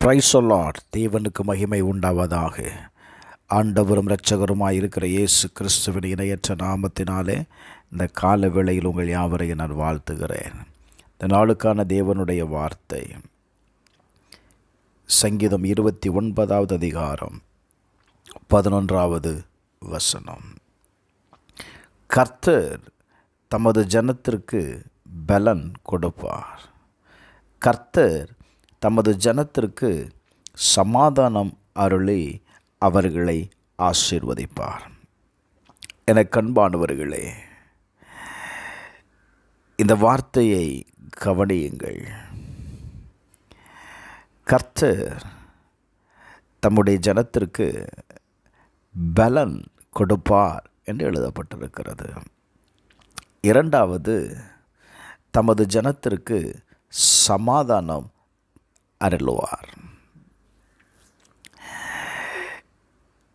Praise the Lord. தேவனுக்கு மகிமை உண்டாவதாக. ஆண்டவரும் இரட்சகருமாய் இருக்கிற இயேசு கிறிஸ்துவின் இணையற்ற நாமத்தினாலே இந்த கால வேளையில் உங்கள் யாவரையும் நான் வாழ்த்துகிறேன். இந்த நாளுக்கான தேவனுடைய வார்த்தை சங்கீதம் 29வது அதிகாரம் 11வது வசனம். கர்த்தர் தமது ஜனத்திற்கு பலன் கொடுப்பார். கர்த்தர் தமது ஜனத்திற்கு சமாதானம் அருளி அவர்களை ஆசீர்வதிப்பார். எனக்கு அன்பானவர்களே, இந்த வார்த்தையை கவனியுங்கள். கர்த்தர் தம்முடைய ஜனத்திற்கு பலன் கொடுப்பார் என்று எழுதப்பட்டிருக்கிறது. இரண்டாவது, தமது ஜனத்திற்கு சமாதானம் அருளுவார்.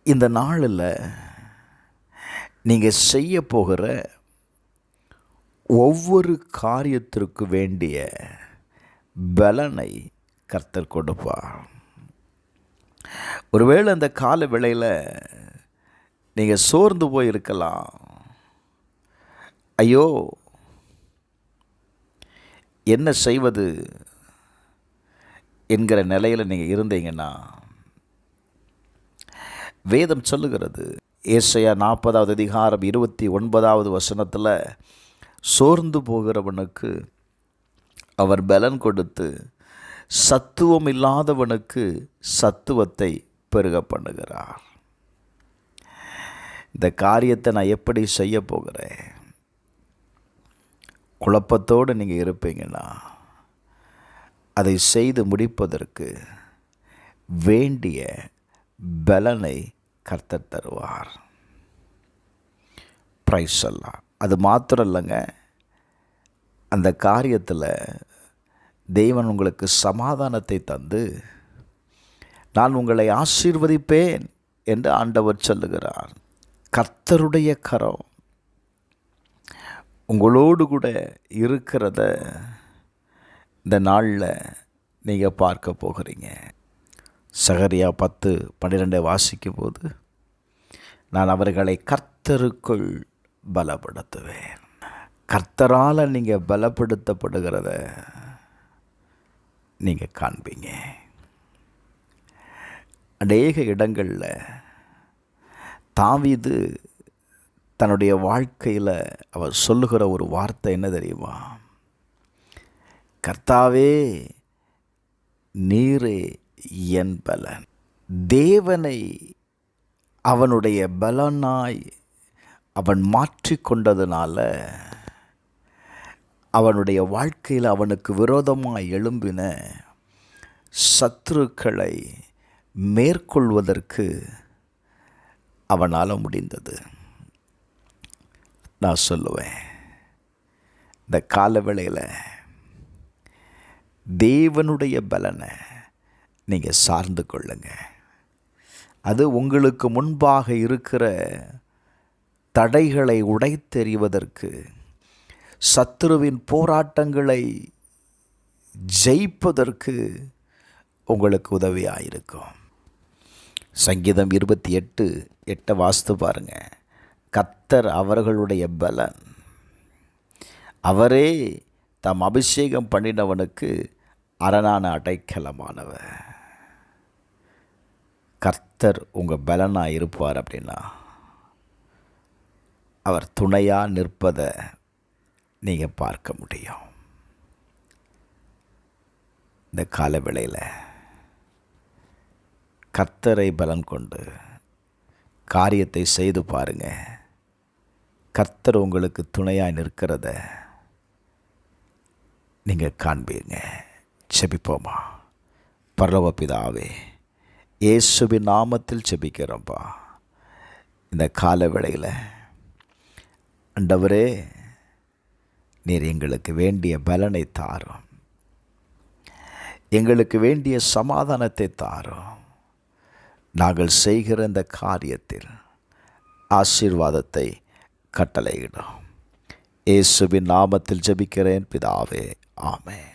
இந்த நாளில் நீங்கள் செய்ய போகிற ஒவ்வொரு காரியத்திற்கு வேண்டிய பலனை கர்த்தர் கொடுப்பார். ஒருவேளை அந்த கால வேளையில் நீங்கள் சோர்ந்து போயிருக்கலாம். ஐயோ, என்ன செய்வது என்கிற நிலையில் நீங்கள் இருந்தீங்கன்னா, வேதம் சொல்லுகிறது, ஏசாயா 40வது அதிகாரம் 29வது வசனத்தில், சோர்ந்து போகிறவனுக்கு அவர் பலன் கொடுத்து சத்துவம் இல்லாதவனுக்கு சத்துவத்தை பெருக பண்ணுகிறார். இந்த காரியத்தை நான் எப்படி செய்ய போகிறேன்? குழப்பத்தோடு நீங்கள் இருப்பீங்கன்னா, அதை செய்து முடிப்பதற்கு வேண்டிய பலனை கர்த்தர் தருவார். பிரைஸ் எல்லாம். அது மாத்திரம் இல்லைங்க, அந்த காரியத்தில் தேவன் உங்களுக்கு சமாதானத்தை தந்து நான் உங்களை ஆசீர்வதிப்பேன் என்று ஆண்டவர் சொல்லுகிறார். கர்த்தருடைய கரம் உங்களோடு கூட இருக்கிறத இந்த நாளில் நீங்கள் பார்க்க போகிறீங்க. சகரியா 10:12 வாசிக்கும் போது, நான் அவர்களை கர்த்தருக்குள் பலப்படுத்துவேன். கர்த்தரால் நீங்கள் பலப்படுத்தப்படுகிறத நீங்கள் காண்பீங்க. அநேக இடங்களில் தாவீது தன்னுடைய வாழ்க்கையில் அவர் சொல்லுகிற ஒரு வார்த்தை என்ன தெரியுமா? கர்த்தாவே, நீரே என் பலன். தேவனை அவனுடைய பலனாய் அவன் மாற்றிக்கொண்டதுனால அவனுடைய வாழ்க்கையில் அவனுக்கு விரோதமாய் எழும்பின சத்துருக்களை மேற்கொள்வதற்கு அவனால் முடிந்தது. நான் சொல்லுவேன், இந்த காலவேளையில் தேவனுடைய பலனை நீங்கள் சார்ந்து கொள்ளுங்க. அது உங்களுக்கு முன்பாக இருக்கிற தடைகளை உடைத்தெறிவதற்கு, சத்துருவின் போராட்டங்களை ஜெயிப்பதற்கு உங்களுக்கு உதவியாக இருக்கும். சங்கீதம் 28:8 வாசித்து பாருங்க. கர்த்தர் அவர்களுடைய பலன், அவரே தாம் அபிஷேகம் பண்ணினவனுக்கு அரணான அடைக்கலமானவர். கர்த்தர் உங்கள் பலனாக இருப்பார் அப்படின்னா, அவர் துணையாக நிற்பதை நீங்கள் பார்க்க முடியும். இந்த காலவேளையில் கர்த்தரை பலன் கொண்டு காரியத்தை செய்து பாருங்கள். கர்த்தர் உங்களுக்கு துணையாக நிற்கிறத நீங்கள் காண்பீங்க. செபிப்போமா. பரலோக பிதாவே, இயேசுவின் நாமத்தில் செபிக்கிறோம்ப்பா. இந்த கால வேளையில் ஆண்டவரே, நீர் எங்களுக்கு வேண்டிய பலனை தாரும், எங்களுக்கு வேண்டிய சமாதானத்தை தாரும். நாங்கள் செய்கிற இந்த காரியத்தில் ஆசீர்வாதத்தை கட்டளையிடும். இயேசுவின் நாமத்தில் ஜெபிக்கிறேன் பிதாவே. ஆமென்.